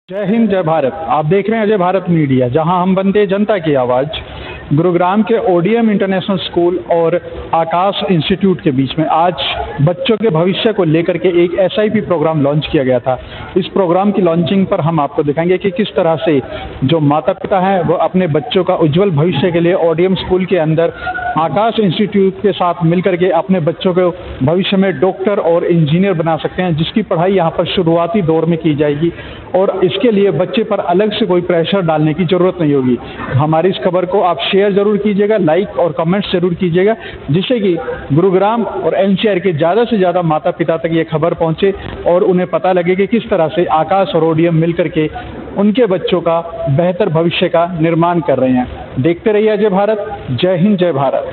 जय हिंद जय भारत। आप देख रहे हैं अजय भारत मीडिया, जहां हम बनते हैं जनता की आवाज़। गुरुग्राम के ओडीएम इंटरनेशनल स्कूल और आकाश इंस्टीट्यूट के बीच में आज बच्चों के भविष्य को लेकर के एक एसआईपी प्रोग्राम लॉन्च किया गया था। इस प्रोग्राम की लॉन्चिंग पर हम आपको दिखाएंगे कि किस तरह से जो माता पिता हैं वो अपने बच्चों का उज्जवल भविष्य के लिए ओडीएम स्कूल के अंदर आकाश इंस्टीट्यूट के साथ मिलकर के अपने बच्चों को भविष्य में डॉक्टर और इंजीनियर बना सकते हैं, जिसकी पढ़ाई यहाँ पर शुरुआती दौर में की जाएगी और इसके लिए बच्चे पर अलग से कोई प्रेशर डालने की ज़रूरत नहीं होगी। हमारी इस खबर को आप शेयर जरूर कीजिएगा, लाइक और कमेंट्स जरूर कीजिएगा, जिससे कि गुरुग्राम और एनसीआर के ज़्यादा से ज़्यादा माता पिता तक ये खबर पहुँचे और उन्हें पता लगे कि किस तरह से आकाश और ओडीएम मिलकर के उनके बच्चों का बेहतर भविष्य का निर्माण कर रहे हैं। देखते रहिए अजय भारत। जय हिंद जय भारत।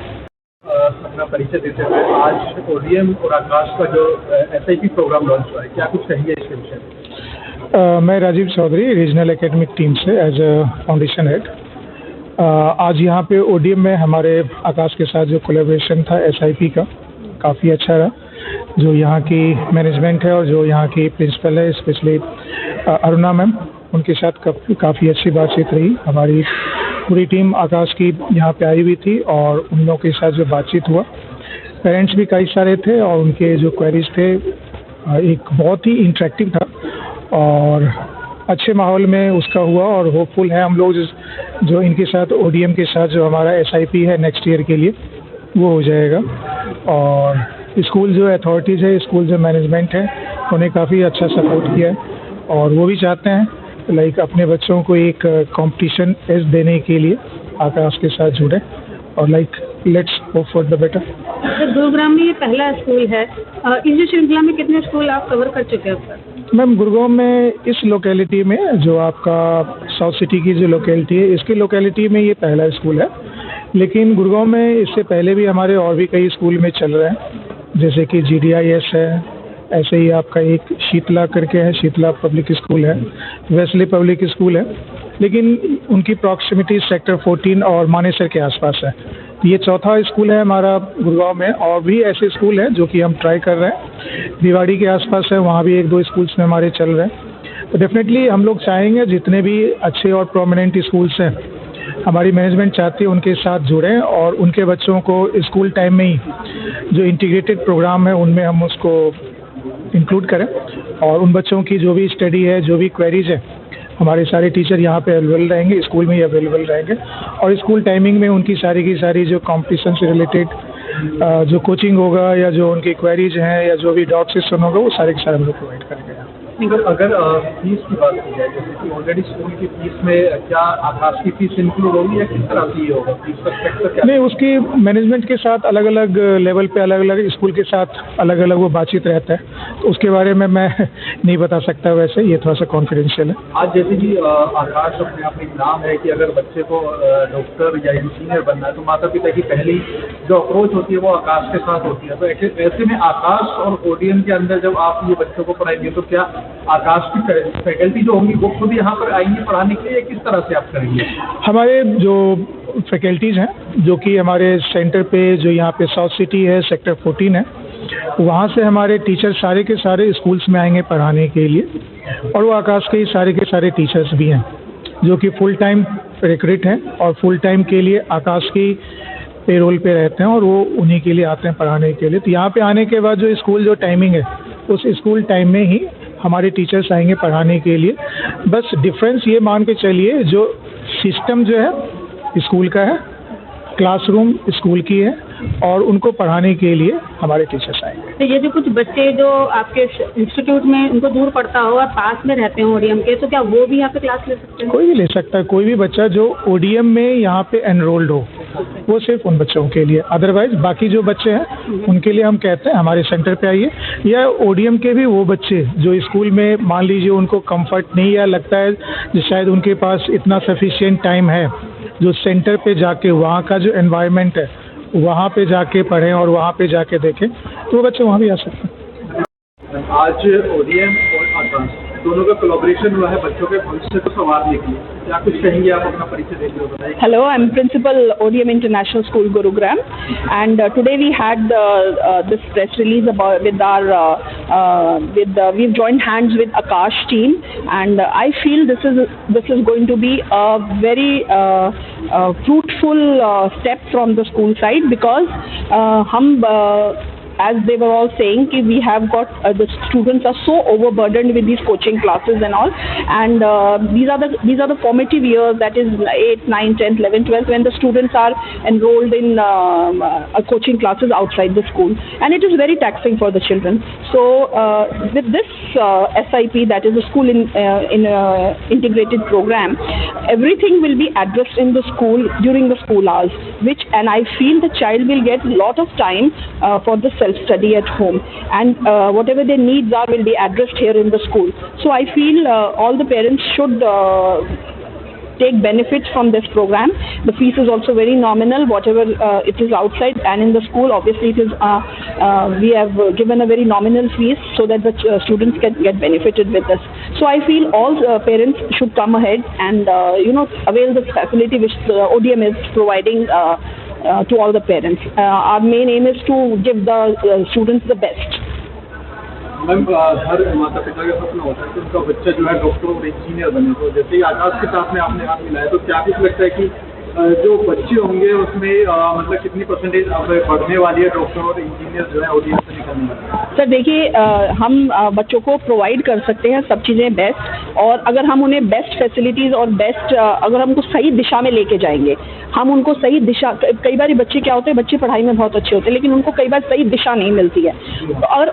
अपना परिचय देते हुए आज ओडीएम और आकाश का जो एसआईपी प्रोग्राम लॉन्च हुआ है, क्या कुछ कहिए इसके विषय में? मैं Rajeev Chaudhary, regional academic team से एज अ फाउंडेशन हेड। आज यहाँ पे ओडीएम में हमारे आकाश के साथ जो कोलैबोरेशन था एसआईपी का, काफ़ी अच्छा रहा। जो यहाँ की मैनेजमेंट है और जो यहाँ की प्रिंसिपल है, स्पेशली अरुणा मैम, उनके साथ काफ़ी अच्छी बातचीत रही। हमारी पूरी टीम आकाश की यहाँ पे आई हुई थी और उन लोगों के साथ जो बातचीत हुआ, पेरेंट्स भी कई सारे थे और उनके जो क्वेरीज थे एक बहुत ही इंटरेक्टिव था और अच्छे माहौल में उसका हुआ। और होपफुल है हम लोग जो इनके साथ ओडीएम के साथ जो हमारा एसआईपी है नेक्स्ट ईयर के लिए वो हो जाएगा। और स्कूल जो अथॉरिटीज़ है, स्कूल जो मैनेजमेंट है, उन्हें काफ़ी अच्छा सपोर्ट किया है और वो भी चाहते हैं लाइक अपने बच्चों को एक कंपटीशन एज देने के लिए आकाश के साथ जुड़े और like let's hope for the better. Gurugram में ये पहला स्कूल है। इस जो श्रृंखला में कितने स्कूल आप कवर कर चुके हैं अब तक? मैम, गुरुग्राम में इस लोकेलिटी में जो आपका साउथ सिटी की जो लोकेलिटी है, इसकी लोकेलिटी में ये पहला स्कूल है। लेकिन गुरुग्राम में इससे पहले भी हमारे और भी कई स्कूल में चल रहे हैं, जैसे कि GDIS है, ऐसे ही आपका एक शीतला करके है, शीतला पब्लिक स्कूल है, वेस्ली पब्लिक स्कूल है, लेकिन उनकी प्रॉक्सिमिटी सेक्टर 14 और मानेसर के आसपास है। ये चौथा स्कूल है हमारा गुरुग्राम में। और भी ऐसे स्कूल हैं जो कि हम ट्राई कर रहे हैं। भिवाड़ी के आसपास है, वहाँ भी एक दो स्कूल्स में हमारे चल रहे हैं। तो डेफिनेटली हम लोग चाहेंगे जितने भी अच्छे और प्रोमिनेंट स्कूल्स हैं, हमारी मैनेजमेंट चाहती है उनके साथ जुड़ें और उनके बच्चों को स्कूल टाइम में ही जो इंटीग्रेटेड प्रोग्राम है उनमें हम उसको इंक्लूड करें और उन बच्चों की जो भी स्टडी है, जो भी क्वेरीज है, हमारे सारे टीचर यहाँ पे अवेलेबल रहेंगे, स्कूल में ही अवेलेबल रहेंगे। और स्कूल टाइमिंग में उनकी सारी की सारी जो कॉम्पिटिशन से रिलेटेड जो कोचिंग होगा या जो उनकी क्वेरीज हैं या जो भी डाउट सेशन होगा, वो सारे के सारे हम लोग प्रोवाइड करेंगे। अगर फीस की बात की जाए, जैसे कि ऑलरेडी स्कूल की फीस में क्या आकाश की फीस इंक्लूड होगी या किस तरह से ये होगा? फीस का स्ट्रक्चर क्या? नहीं, उसकी मैनेजमेंट के साथ अलग अलग लेवल पे, अलग अलग स्कूल के साथ अलग अलग वो बातचीत रहता है, तो उसके बारे में मैं नहीं बता सकता। वैसे ये थोड़ा सा कॉन्फिडेंशियल है। आज जैसे कि आकाश अपने आप एक नाम है कि अगर बच्चे को डॉक्टर या इंजीनियर बनना है तो माता पिता की पहली जो अप्रोच होती है वो आकाश के साथ होती है। तो ऐसे में आकाश और ओडीएम के अंदर जब आप ये बच्चों को पढ़ाएंगे तो क्या आकाश की फैकल्टी जो होंगी वो खुद यहाँ पर आएंगी पढ़ाने के लिए, किस तरह से आप करेंगे? हमारे जो फैकल्टीज़ हैं जो कि हमारे सेंटर पे जो यहाँ पे साउथ सिटी है, सेक्टर 14 है, वहाँ से हमारे टीचर सारे के सारे स्कूल्स में आएंगे पढ़ाने के लिए। और वो आकाश के सारे टीचर्स भी हैं जो कि फुल टाइम रिक्रूट हैं और फुल टाइम के लिए आकाश की पेरोल पे रहते हैं और वो उन्हीं के लिए आते हैं पढ़ाने के लिए। तो यहाँ पे आने के बाद जो स्कूल जो टाइमिंग है, उस स्कूल टाइम में ही हमारे टीचर्स आएंगे पढ़ाने के लिए। बस डिफरेंस ये मान के चलिए, जो सिस्टम जो है स्कूल का है, क्लासरूम स्कूल की है और उनको पढ़ाने के लिए हमारे टीचर्स आएंगे। तो ये जो कुछ बच्चे जो आपके इंस्टीट्यूट में उनको दूर पड़ता हो और पास में रहते हैं ओडीएम के, तो क्या वो भी यहाँ पे क्लास ले सकते हैं? कोई भी ले सकता है, कोई भी बच्चा जो ओडीएम में यहाँ पे एनरोल्ड हो, वो सिर्फ उन बच्चों के लिए। अदरवाइज बाकी जो बच्चे हैं उनके लिए हम कहते हैं हमारे सेंटर पे आइए। या ओडीएम के भी वो बच्चे जो स्कूल में मान लीजिए उनको कंफर्ट नहीं या लगता है जो शायद उनके पास इतना सफिशिएंट टाइम है, जो सेंटर पे जाके वहाँ का जो एनवायरनमेंट है वहाँ पे जाके पढ़ें और वहाँ पे जाके देखें, तो वो बच्चे वहाँ भी आ सकते हैं। आज ओडीएम और आकाश दोनों का कोलैबोरेशन हुआ है बच्चों के भविष्य को संवारने के लिए। क्या कुछ कहेंगे आप, अपना परिचय देंगे और बताइए। Hello, I'm Principal ODM International School Gurugram, and today we had this press release about we've joined hands with Akash team, and I feel this is going to be a very fruitful step from the school side, because as they were all saying, we have got the students are so overburdened with these coaching classes and all, and these are the formative years, that is 8, 9, 10, 11, 12, when the students are enrolled in coaching classes outside the school, and it is very taxing for the children. So with this SIP, that is a school integrated program, everything will be addressed in the school during the school hours, and I feel the child will get a lot of time for the self-study at home, and whatever their needs are will be addressed here in the school. So I feel all the parents should take benefits from this program. The fees is also very nominal, whatever it is outside, and in the school obviously it is we have given a very nominal fees so that the students can get benefited with this. So I feel all parents should come ahead and avail this facility which the ODM is providing to all the parents. Our main aim is to give the students the best. Ma'am, हर माता पिता का सपना होता है कि उनका बच्चा जो है डॉक्टर और इंजीनियर बने। तो जैसे ही आकाश के साथ में आपने हाथ मिलाया, तो क्या कुछ लगता है कि जो बच्चे होंगे उसमें मतलब कितनी परसेंटेज बढ़ने वाली है डॉक्टर और इंजीनियर जो है ODM से निकलने वाले? सर देखिए, हम बच्चों को प्रोवाइड कर सकते हैं सब चीज़ें बेस्ट, और अगर हम उन्हें बेस्ट फैसिलिटीज़ और बेस्ट अगर हमको सही दिशा में लेके जाएंगे, हम उनको सही दिशा, कई बार बच्चे क्या होते हैं, बच्चे पढ़ाई में बहुत अच्छे होते हैं लेकिन उनको कई बार सही दिशा नहीं मिलती है,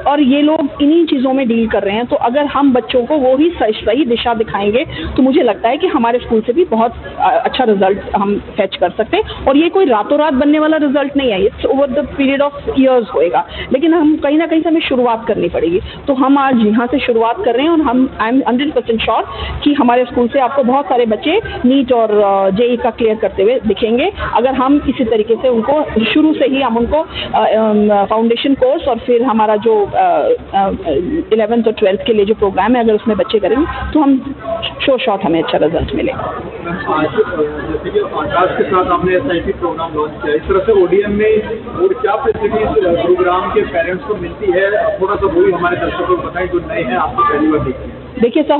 और ये लोग इन्हीं चीज़ों में डील कर रहे हैं। तो अगर हम बच्चों को वो ही सही दिशा दिखाएंगे तो मुझे लगता है कि हमारे स्कूल से भी बहुत अच्छा रिजल्ट हम फेच कर सकते हैं, और ये कोई रातों रात बनने वाला रिजल्ट नहीं है, it's over the period of years होएगा, लेकिन हम कहीं ना कहीं से हमें शुरुआत करनी पड़ेगी। तो हम आज यहाँ से शुरुआत कर रहे हैं, और आई एम 100% श्योर कि हमारे स्कूल से आपको बहुत सारे बच्चे नीट और JEE का क्लियर करते हुए दिखेंगे, अगर हम इसी तरीके से उनको शुरू से ही हम उनको फाउंडेशन कोर्स और फिर हमारा जो 11th और 12th के लिए जो प्रोग्राम है, अगर उसमें बच्चे करेंगे तो हम शॉर्ट हमें अच्छा रिजल्ट मिलेगा। जैसे कि आकाश के साथ आपने SIP प्रोग्राम लॉन्च किया, इस तरह से ODM में और क्या फैसिलिटीज प्रोग्राम के पेरेंट्स को मिलती है, थोड़ा सा वही हमारे दर्शकों को बताएं जो नए हैं, आपको पहली बार देखते हैं। देखिए सर,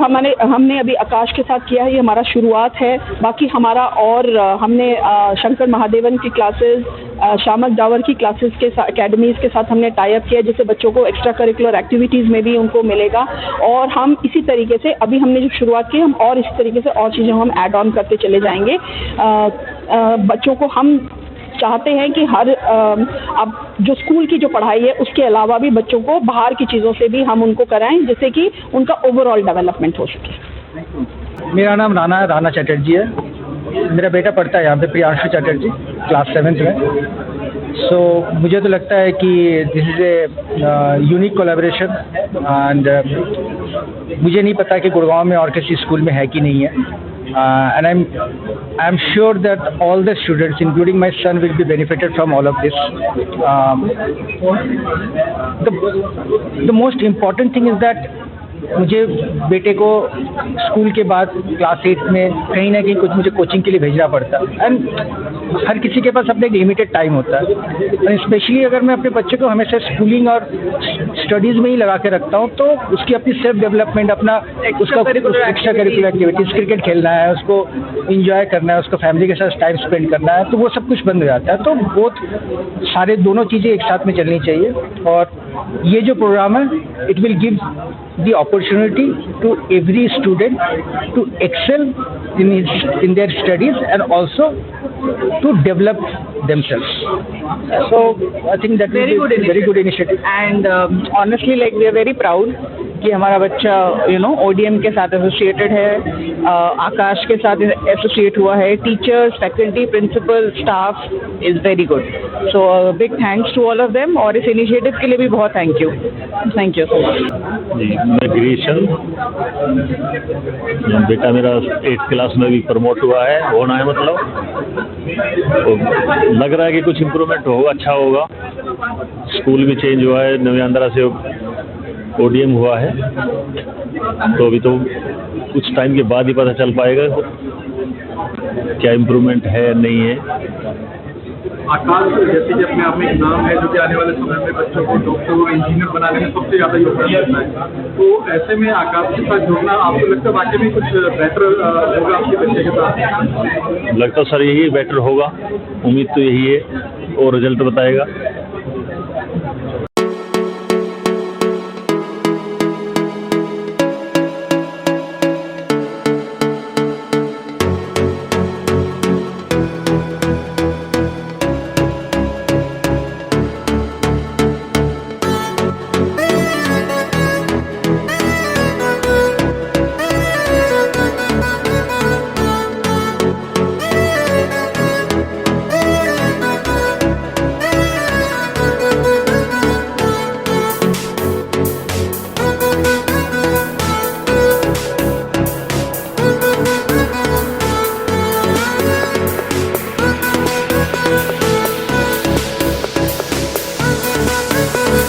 हमने अभी आकाश के साथ किया है, ये हमारा शुरुआत है। बाकी हमारा और हमने शंकर महादेवन की क्लासेस, शामक डावर की क्लासेस के साथ, अकेडमीज़ के साथ हमने टाई अप किया, जिससे बच्चों को एक्स्ट्रा करिकुलर एक्टिविटीज़ में भी उनको मिलेगा। और हम इसी तरीके से अभी हमने जो शुरुआत की, हम और इस तरीके से और चीज़ें हम ऐड ऑन करते चले जाएंगे। बच्चों को हम चाहते हैं कि हर अब जो स्कूल की जो पढ़ाई है उसके अलावा भी बच्चों को बाहर की चीज़ों से भी हम उनको कराएं, जिससे कि उनका ओवरऑल डेवलपमेंट हो सके। मेरा नाम राना चटर्जी है। मेरा बेटा पढ़ता है यहाँ पे, प्रियांशु चटर्जी, क्लास 7th में। सो मुझे तो लगता है कि this is a unique collaboration, and मुझे नहीं पता कि गुड़गांव में और किसी स्कूल में है कि नहीं है। And I'm sure that all the students, including my son, will be benefited from all of this. The most important thing is that मुझे बेटे को स्कूल के बाद क्लास 8 में कहीं ना कहीं कुछ मुझे कोचिंग के लिए भेजना पड़ता है, एंड हर किसी के पास अपने एक लिमिटेड टाइम होता है, और स्पेशली अगर मैं अपने बच्चे को हमेशा स्कूलिंग और स्टडीज़ में ही लगा के रखता हूँ, तो उसकी अपनी सेल्फ डेवलपमेंट, अपना उसका एक्स्ट्रा करिकुलर एक्टिविटीज़, क्रिकेट खेलना है, उसको इंजॉय करना है, उसको फैमिली के साथ टाइम स्पेंड करना है, तो वो सब कुछ बंद हो जाता है। तो बहुत सारे दोनों चीज़ें एक साथ में चलनी चाहिए, और ये जो प्रोग्राम है, it will give the opportunity to every student to excel in their studies and also to develop themselves. So I think that is a very good initiative. And honestly, like we are very proud कि हमारा बच्चा ODM के साथ associated है, आकाश के साथ associate हुआ है। Teachers, faculty, principal, staff is very good. So big thanks to all of them, और इस इनिशिएटिव के लिए भी बहुत थैंक यू सो मच। जी, मैं गिरीश हूँ। बेटा मेरा 8th क्लास में भी प्रमोट हुआ है, होना है मतलब, तो लग रहा है कि कुछ इम्प्रूवमेंट होगा, अच्छा होगा। स्कूल भी चेंज हुआ है, नव्यांध्रा से ओडीएम हुआ है, तो अभी तो कुछ टाइम के बाद ही पता चल पाएगा क्या इम्प्रूवमेंट है या नहीं है। आकाश जैसे कि अपने आप में एक नाम है जो कि आने वाले समय में बच्चों को डॉक्टर और इंजीनियर बनाने में सबसे ज़्यादा योगदान देता है, तो ऐसे में आकाश के साथ जुड़ना आपको लगता है वाकई में कुछ बेटर होगा आपके बच्चे के साथ? लगता सर यही बेटर होगा, उम्मीद तो यही है और रिजल्ट बताएगा।